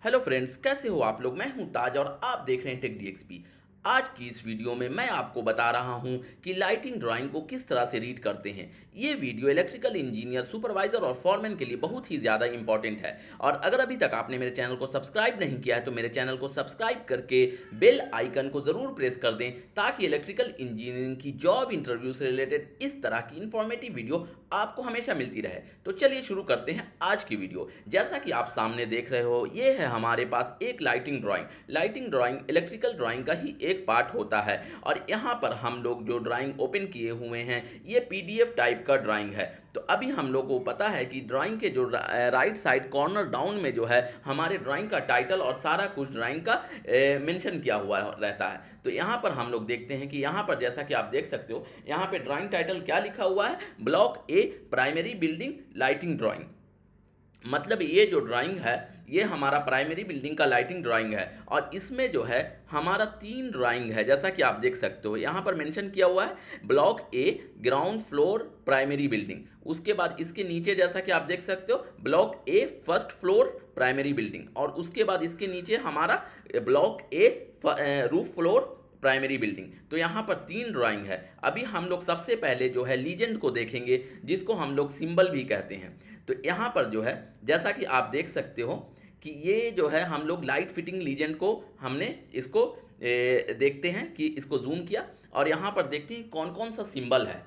Hello friends, कैसे हो आप लोग। मैं हूं ताज और आप देख रहे हैं टेक डीएक्सपी। आज की इस वीडियो में मैं आपको बता रहा हूं कि लाइटिंग ड्राइंग को किस तरह से रीड करते हैं। ये वीडियो इलेक्ट्रिकल इंजीनियर, सुपरवाइजर और फॉरमैन के लिए बहुत ही ज़्यादा इंपॉर्टेंट है। और अगर अभी तक आपने मेरे चैनल को सब्सक्राइब नहीं किया है तो मेरे चैनल को सब्सक्राइब करके बेल आइकन को ज़रूर प्रेस कर दें, ताकि इलेक्ट्रिकल इंजीनियरिंग की जॉब इंटरव्यू से रिलेटेड इस तरह की इंफॉर्मेटिव वीडियो आपको हमेशा मिलती रहे। तो चलिए शुरू करते हैं आज की वीडियो। जैसा कि आप सामने देख रहे हो, ये है हमारे पास एक lighting drawing. Lighting drawing electrical drawing का ही एक पार्ट होता है और यहाँ पर हम लोग जो ड्राइंग ओपन किए हुए हैं ये पीडीएफ टाइप का ड्राइंग है। तो अभी हम लोग को पता है कि ड्राइंग के जो राइट साइड कॉर्नर डाउन में जो है हमारे ड्राइंग का टाइटल और सारा कुछ ड्राइंग का मेंशन किया हुआ रहता है। तो यहाँ पर हम लोग देखते हैं कि यहाँ पर जैसा कि आप देख सकते हो, यहाँ पे ड्राइंग टाइटल क्या लिखा हुआ है, ब्लॉक ए प्राइमरी बिल्डिंग लाइटिंग ड्राइंग। मतलब ये जो ड्राइंग है ये हमारा प्राइमरी बिल्डिंग का लाइटिंग ड्राइंग है और इसमें जो है हमारा 3 ड्राइंग है। जैसा कि आप देख सकते हो यहाँ पर मेंशन किया हुआ है ब्लॉक ए ग्राउंड फ्लोर प्राइमरी बिल्डिंग। उसके बाद इसके नीचे जैसा कि आप देख सकते हो ब्लॉक ए फर्स्ट फ्लोर प्राइमरी बिल्डिंग और उसके बाद इसके नीचे हमारा ब्लॉक ए रूफ फ्लोर प्राइमरी बिल्डिंग। तो यहाँ पर 3 ड्राइंग है। अभी हम लोग सबसे पहले जो है लीजेंड को देखेंगे, जिसको हम लोग सिंबल भी कहते हैं। तो यहाँ पर जो है जैसा कि आप देख सकते हो कि ये जो है हम लोग लाइट फिटिंग लीजेंड को हमने इसको देखते हैं कि इसको जूम किया और यहाँ पर देखते हैं कौन कौन सा सिंबल है।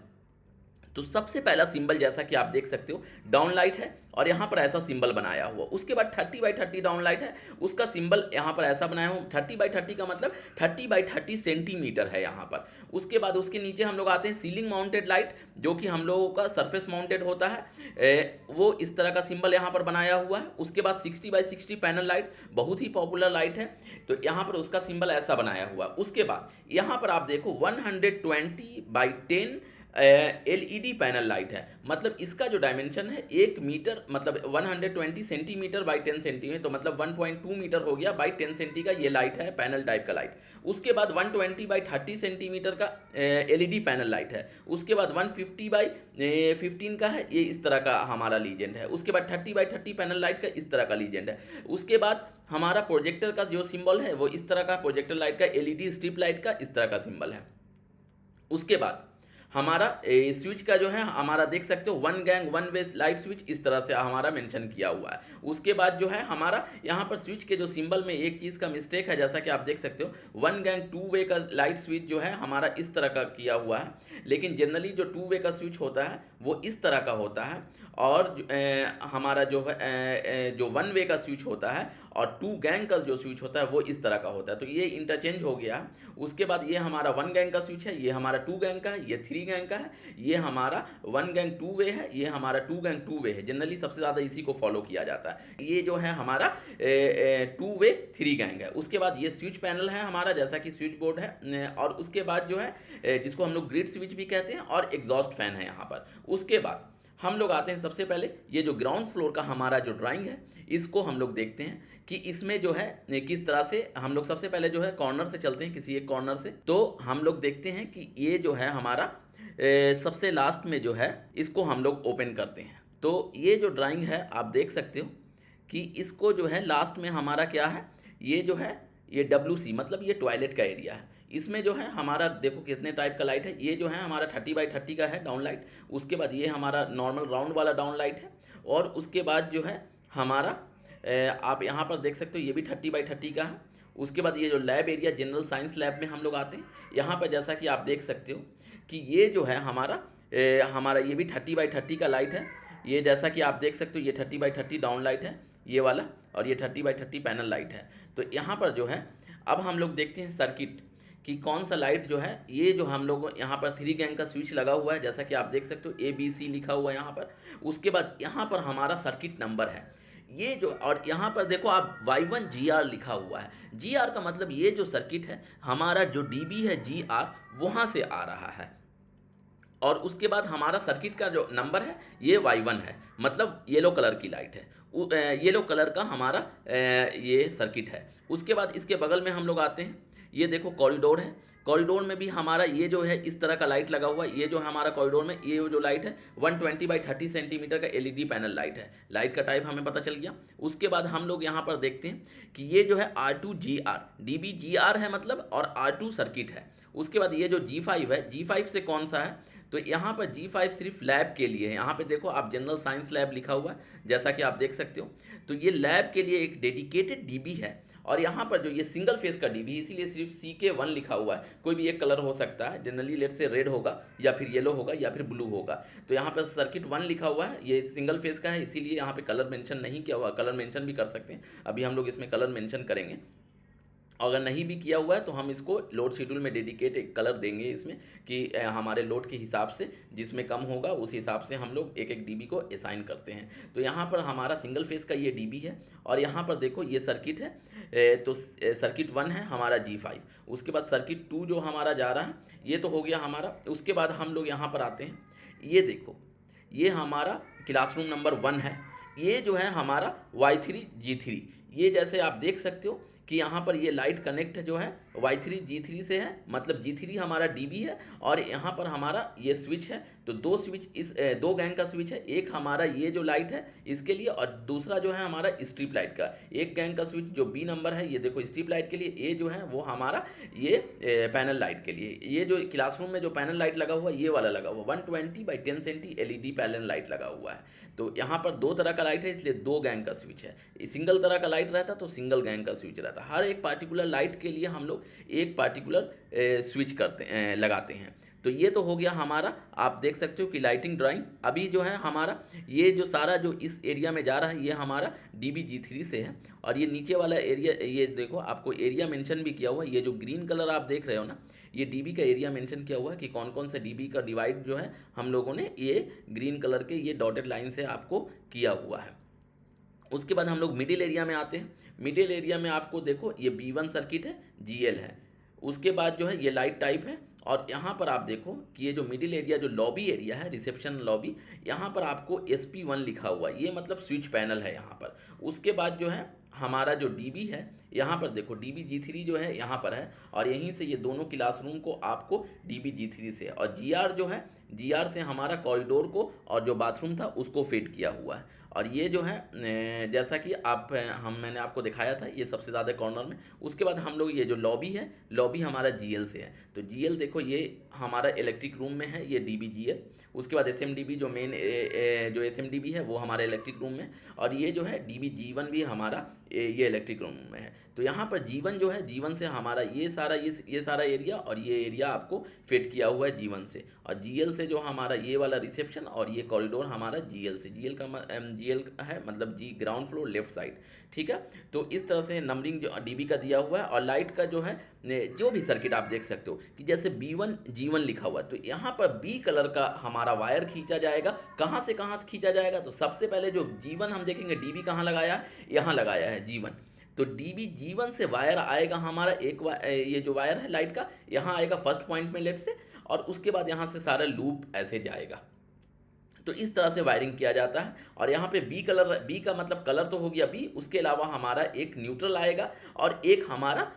तो सबसे पहला सिंबल जैसा कि आप देख सकते हो डाउन लाइट है और यहाँ पर ऐसा सिंबल बनाया हुआ। उसके बाद 30x30 डाउन लाइट है, उसका सिंबल यहाँ पर ऐसा बनाया हुआ। 30x30 का मतलब 30x30 सेंटीमीटर है यहाँ पर। उसके बाद उसके नीचे हम लोग आते हैं सीलिंग माउंटेड लाइट, जो कि हम लोगों का सरफेस माउंटेड होता है। वो इस तरह का सिंबल यहाँ पर बनाया हुआ है। उसके बाद 60x60 पैनल लाइट, बहुत ही पॉपुलर लाइट है, तो यहाँ पर उसका सिंबल ऐसा बनाया हुआ। उसके बाद यहाँ पर आप देखो 120x10 एलईडी पैनल लाइट है। मतलब इसका जो डायमेंशन है 1 मीटर, मतलब 120 सेंटीमीटर बाई 10 सेंटीमीटर, तो मतलब 1.2 मीटर हो गया बाई 10 सेंटी का ये लाइट है, पैनल टाइप का लाइट। उसके बाद 120x30 सेंटीमीटर का एलईडी पैनल लाइट है। उसके बाद 150x15 का है, ये इस तरह का हमारा लीजेंड है। उसके बाद 30x30 पैनल लाइट का इस तरह का लीजेंड है। उसके बाद हमारा प्रोजेक्टर का जो सिंबल है वो इस तरह का, प्रोजेक्टर लाइट का, एलईडी स्ट्रिप लाइट का इस तरह का सिंबल है। उसके बाद हमारा स्विच का जो है हमारा देख सकते हो 1 गैंग 1 वे लाइट स्विच, इस तरह से हमारा मेंशन किया हुआ है। उसके बाद जो है हमारा यहाँ पर स्विच के जो सिंबल में एक चीज़ का मिस्टेक है, जैसा कि आप देख सकते हो 1 गैंग 2 वे का लाइट स्विच जो है हमारा इस तरह का किया हुआ है, लेकिन जनरली जो 2 वे का स्विच होता है वो इस तरह का होता है और हमारा जो है जो 1 वे का स्विच होता है और 2 गैंग का जो स्विच होता है वो इस तरह का होता है। तो ये इंटरचेंज हो गया। उसके बाद ये हमारा 1 गैंग का स्विच है, ये हमारा 2 गैंग का है, ये 3 गैंग का है, ये हमारा 1 गैंग 2 वे है, ये हमारा 2 गैंग 2 वे है। जनरली सबसे ज़्यादा इसी को फॉलो किया जाता है। ये जो है हमारा 2 वे 3 गैंग है। उसके बाद ये स्विच पैनल है हमारा, जैसा कि स्विच बोर्ड है, और उसके बाद जो है जिसको हम लोग ग्रिड स्विच भी कहते हैं, और एग्जॉस्ट फैन है यहाँ पर। उसके बाद हम लोग आते हैं सबसे पहले ये जो ग्राउंड फ्लोर का हमारा जो ड्राइंग है इसको हम लोग देखते हैं कि इसमें जो है किस तरह से हम लोग सबसे पहले जो है कॉर्नर से चलते हैं, किसी एक कॉर्नर से। तो हम लोग देखते हैं कि ये जो है हमारा सबसे लास्ट में जो है इसको हम लोग ओपन करते हैं। तो ये जो ड्राइंग है आप देख सकते हो कि इसको जो है लास्ट में हमारा क्या है, ये जो है ये WC मतलब ये टॉयलेट का एरिया है। इसमें जो है हमारा देखो कितने टाइप का लाइट है। ये जो है हमारा 30x30 का है डाउन लाइट। उसके बाद ये हमारा नॉर्मल राउंड वाला डाउन लाइट है और उसके बाद जो है हमारा आप यहाँ पर देख सकते हो ये भी 30x30 का है। उसके बाद ये जो lab area, general science lab में हम लोग आते हैं, यहाँ पर जैसा कि आप देख सकते हो कि ये जो है हमारा ये भी 30x30 का लाइट है। ये जैसा कि आप देख सकते हो ये 30x30 डाउन लाइट है ये वाला, और ये 30x30 पैनल लाइट है। तो यहाँ पर जो है अब हम लोग देखते हैं सर्किट कि कौन सा लाइट जो है, ये जो हम लोग यहाँ पर 3 गैंग का स्विच लगा हुआ है, जैसा कि आप देख सकते हो ABC लिखा हुआ है यहाँ पर। उसके बाद यहाँ पर हमारा सर्किट नंबर है ये जो, और यहाँ पर देखो आप Y1GR लिखा हुआ है। GR का मतलब ये जो सर्किट है हमारा जो DB है GR वहाँ से आ रहा है। और उसके बाद हमारा सर्किट का जो नंबर है ये Y1 है, मतलब येलो कलर की लाइट है, येलो कलर का हमारा ये सर्किट है। उसके बाद इसके बगल में हम लोग आते हैं, ये देखो कॉरिडोर है, कॉरिडोर में भी हमारा ये जो है इस तरह का लाइट लगा हुआ है। ये जो हमारा कॉरिडोर में ये जो लाइट है 120 बाई 30 सेंटीमीटर का एलईडी पैनल लाइट है। लाइट का टाइप हमें पता चल गया। उसके बाद हम लोग यहाँ पर देखते हैं कि ये जो है R2GR DBGR है मतलब, और R2 सर्किट है। उसके बाद ये जो G5 है, G5 से कौन सा है, तो यहाँ पर G5 सिर्फ लैब के लिए है। यहाँ पे देखो आप जनरल साइंस लैब लिखा हुआ है, जैसा कि आप देख सकते हो। तो ये लैब के लिए एक डेडिकेटेड डीबी है। और यहाँ पर जो ये सिंगल फेस का डीबी, इसीलिए सिर्फ CK1 लिखा हुआ है। कोई भी एक कलर हो सकता है, जनरली लेट से रेड होगा या फिर येलो होगा या फिर ब्लू होगा। तो यहाँ पर सर्किट 1 लिखा हुआ है, ये सिंगल फेस का है, इसीलिए यहाँ पे कलर मेंशन नहीं किया हुआ। कलर मेंशन भी कर सकते हैं, अभी हम लोग इसमें कलर मेंशन करेंगे। अगर नहीं भी किया हुआ है तो हम इसको लोड शेड्यूल में डेडिकेट एक कलर देंगे इसमें, कि हमारे लोड के हिसाब से जिसमें कम होगा उस हिसाब से हम लोग एक एक डीबी को असाइन करते हैं। तो यहाँ पर हमारा सिंगल फेस का ये डीबी है। और यहाँ पर देखो ये सर्किट है, तो सर्किट 1 है हमारा G5। उसके बाद सर्किट 2 जो हमारा जा रहा है, ये तो हो गया हमारा। उसके बाद हम लोग यहाँ पर आते हैं, ये देखो ये हमारा क्लासरूम नंबर 1 है। ये जो है हमारा Y3G3, ये जैसे आप देख सकते हो कि यहाँ पर ये लाइट कनेक्ट जो है Y3G3 से है, मतलब G3 हमारा डीबी है। और यहाँ पर हमारा ये स्विच है, तो दो स्विच इस दो गैंग का स्विच है। एक हमारा ये जो लाइट है इसके लिए, और दूसरा जो है हमारा स्ट्रिप लाइट का। एक गैंग का स्विच जो B नंबर है, ये देखो स्ट्रिप लाइट के लिए। ये जो है वो हमारा ये पैनल लाइट के लिए। ये जो क्लासरूम में जो पैनल लाइट लगा हुआ है, ये वाला लगा हुआ 120 by 10 centi LED panel light लगा हुआ है। तो यहाँ पर दो तरह का लाइट है, इसलिए दो गैंग का स्विच है। सिंगल तरह का लाइट रहता तो सिंगल गैंग का स्विच रहता। हर एक पार्टिकुलर लाइट के लिए हम लोग एक पार्टिकुलर स्विच करते लगाते हैं। तो ये तो हो गया हमारा, आप देख सकते हो कि लाइटिंग ड्राइंग। अभी जो है हमारा ये जो सारा जो इस एरिया में जा रहा है, ये हमारा DBG3 से है। और ये नीचे वाला एरिया, ये देखो आपको एरिया मेंशन भी किया हुआ है। ये जो ग्रीन कलर आप देख रहे हो ना, ये डीबी का एरिया मेंशन किया हुआ है कि कौन कौन से डीबी का डिवाइड जो है हम लोगों ने ये ग्रीन कलर के ये डॉटेड लाइन से आपको किया हुआ है। उसके बाद हम लोग मिडिल एरिया में आते हैं। मिडिल एरिया में आपको देखो ये B1 सर्किट है, GL है। उसके बाद जो है ये लाइट टाइप है। और यहाँ पर आप देखो कि ये जो मिडिल एरिया जो लॉबी एरिया है, रिसेप्शन लॉबी, यहाँ पर आपको SP1 लिखा हुआ है, ये मतलब स्विच पैनल है यहाँ पर। उसके बाद जो है हमारा जो डीबी है, यहाँ पर देखो DBG3 जो है यहाँ पर है। और यहीं से ये दोनों क्लासरूम को आपको DBG3 से, और GR जो है, GR से हमारा कॉरिडोर को और जो बाथरूम था उसको फिट किया हुआ है। और ये जो है जैसा कि मैंने आपको दिखाया था, ये सबसे ज़्यादा कॉर्नर में। उसके बाद हम लोग ये जो लॉबी है, लॉबी हमारा GL से है। तो GL देखो ये हमारा इलेक्ट्रिक रूम में है, ये DBGL। उसके बाद SMDB जो मेन जो SMDB है वो हमारे इलेक्ट्रिक रूम में। और ये जो है DBG1 भी हमारा ये इलेक्ट्रिक रूम में है। तो यहाँ पर G1 जो है, G1 से हमारा ये सारा एरिया, और ये एरिया आपको फिट किया हुआ है G1 से। और GL से जो हमारा ये वाला रिसेप्शन और ये कॉरिडोर हमारा GL से। GL है मतलब G ground floor left side, ठीक है। तो इस तरह से नंबरिंग जो डीबी का दिया हुआ है। और लाइट का जो है जो भी सर्किट आप देख सकते हो कि जैसे B1 G1 लिखा हुआ है, तो यहाँ पर B कलर का हमारा वायर खींचा जाएगा। कहाँ से कहाँ खींचा जाएगा, तो सबसे पहले जो G1 हम देखेंगे, डीबी कहाँ लगाया है, यहाँ लगाया है G1। तो DBG1 से वायर आएगा हमारा ये जो वायर है लाइट का, यहाँ आएगा फर्स्ट पॉइंट में लेट से, और उसके बाद यहाँ से सारा लूप ऐसे जाएगा। तो इस तरह से वायरिंग किया जाता है। और यहाँ पे बी का मतलब कलर तो हो गया B, उसके अलावा हमारा एक न्यूट्रल आएगा और एक हमारा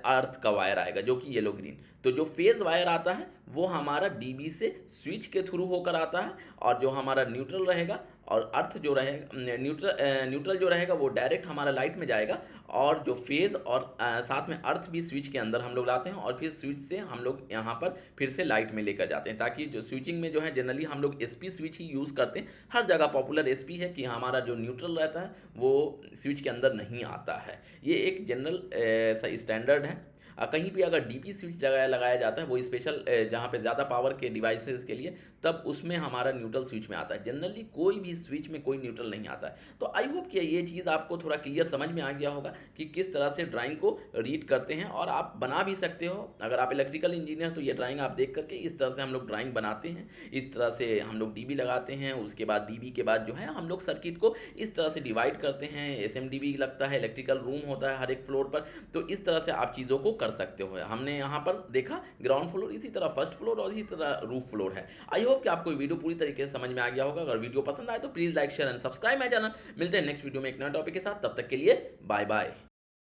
अर्थ का वायर आएगा जो कि येलो ग्रीन। तो जो फेज वायर आता है वो हमारा DB से स्विच के थ्रू होकर आता है, और जो हमारा न्यूट्रल रहेगा और अर्थ जो रहेगा, न्यूट्रल जो रहेगा वो डायरेक्ट हमारा लाइट में जाएगा। और जो फेज और साथ में अर्थ भी स्विच के अंदर हम लोग लाते हैं, और फिर स्विच से हम लोग यहाँ पर फिर से लाइट में लेकर जाते हैं। ताकि जो स्विचिंग में जो है जनरली हम लोग SP स्विच ही यूज़ करते हैं। हर जगह पॉपुलर SP है कि हमारा जो न्यूट्रल रहता है वो स्विच के अंदर नहीं आता है। ये एक जनरल स्टैंडर्ड है। कहीं भी अगर DP स्विच लगाया जाता है, वो स्पेशल जहाँ पे ज़्यादा पावर के डिवाइसेस के लिए, तब उसमें हमारा न्यूट्रल स्विच में आता है। जनरली कोई भी स्विच में कोई न्यूट्रल नहीं आता है। तो आई होप कि ये चीज़ आपको थोड़ा क्लियर समझ में आ गया होगा कि किस तरह से ड्राइंग को रीड करते हैं, और आप बना भी सकते हो। अगर आप इलेक्ट्रिकल इंजीनियर तो ये ड्राइंग आप देख करके इस तरह से हम लोग ड्राइंग बनाते हैं। इस तरह से हम लोग DB लगाते हैं। उसके बाद DB के बाद जो है हम लोग सर्किट को इस तरह से डिवाइड करते हैं। SMDB लगता है, इलेक्ट्रिकल रूम होता है हर एक फ्लोर पर। तो इस तरह से आप चीज़ों को कर सकते हो। हमने यहाँ पर देखा ग्राउंड फ्लोर, इसी तरह फर्स्ट फ्लोर और इसी तरह रूफ फ्लोर है। आई होप कि आपको वीडियो पूरी तरीके से समझ में आ गया होगा। अगर वीडियो पसंद आए तो please like share and subscribe my channel. मिलते हैं नेक्स्ट वीडियो में एक नया टॉपिक के साथ। तब तक के लिए बाय बाय।